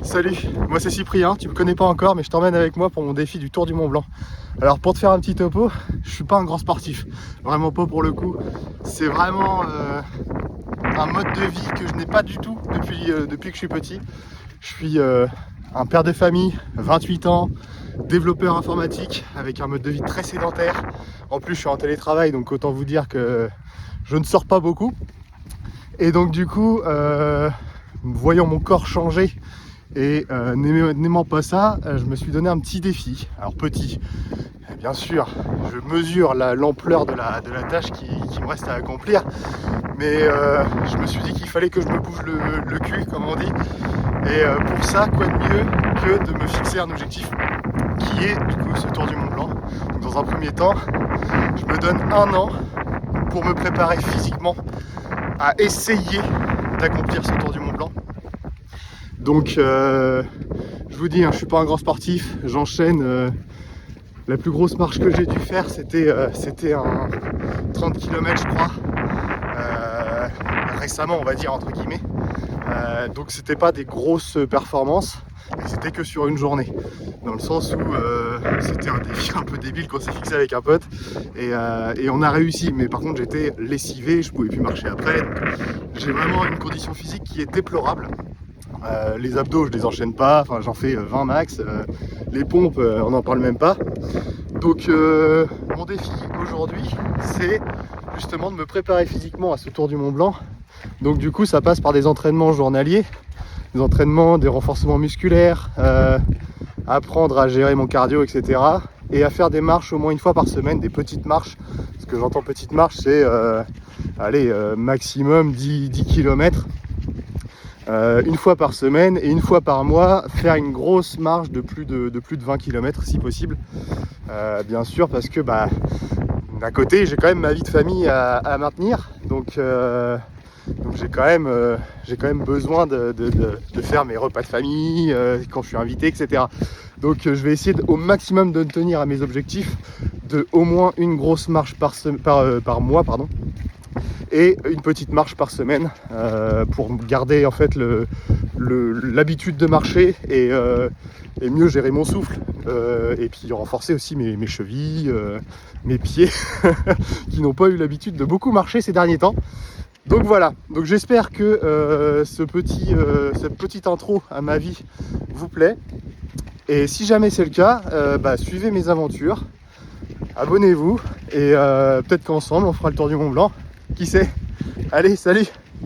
Salut, moi c'est Cyprien, tu me connais pas encore mais je t'emmène avec moi pour mon défi du Tour du Mont Blanc. Alors pour te faire un petit topo, je suis pas un grand sportif, vraiment pas pour le coup. C'est vraiment un mode de vie que je n'ai pas du tout depuis que je suis petit. Je suis un père de famille, 28 ans, développeur informatique avec un mode de vie très sédentaire. En plus je suis en télétravail donc autant vous dire que je ne sors pas beaucoup. Et donc du coup, voyant mon corps changer et n'aimant pas ça, je me suis donné un petit défi. Alors petit, bien sûr, je mesure l'ampleur de la tâche qui me reste à accomplir, mais je me suis dit qu'il fallait que je me bouge le cul, comme on dit. Et pour ça, quoi de mieux que de me fixer un objectif qui est du coup ce Tour du Mont Blanc. Donc, dans un premier temps, je me donne 1 an pour me préparer physiquement à essayer d'accomplir ce Tour du Mont Blanc. Donc je vous dis, je suis pas un grand sportif, j'enchaîne. La plus grosse marche que j'ai dû faire, c'était un 30 km je crois, récemment on va dire entre guillemets. Donc c'était pas des grosses performances, et c'était que sur une journée. Dans le sens où c'était un défi un peu débile qu'on s'est fixé avec un pote, et on a réussi, mais par contre j'étais lessivé, je pouvais plus marcher après. Donc j'ai vraiment une condition physique qui est déplorable. Les abdos je les enchaîne pas, enfin j'en fais 20 max, les pompes on n'en parle même pas. Donc mon défi aujourd'hui c'est justement de me préparer physiquement à ce Tour du Mont Blanc. Donc du coup ça passe par des entraînements journaliers, des entraînements, des renforcements musculaires, apprendre à gérer mon cardio, etc. Et à faire des marches au moins une fois par semaine, des petites marches. Ce que j'entends petite marche c'est maximum 10 km. Une fois par semaine et une fois par mois, faire une grosse marche de plus de 20 km si possible. Bien sûr, parce que d'un côté j'ai quand même ma vie de famille à maintenir, donc j'ai quand même besoin de faire mes repas de famille quand je suis invité, etc. Donc je vais essayer au maximum de tenir à mes objectifs de au moins une grosse marche par mois, et une petite marche par semaine pour garder en fait l'habitude de marcher et mieux gérer mon souffle, et puis renforcer aussi mes chevilles, mes pieds qui n'ont pas eu l'habitude de beaucoup marcher ces derniers temps. Donc voilà, donc j'espère que cette petite intro à ma vie vous plaît, et si jamais c'est le cas, suivez mes aventures, abonnez-vous, et peut-être qu'ensemble on fera le Tour du Mont Blanc. Qui sait? Allez, salut!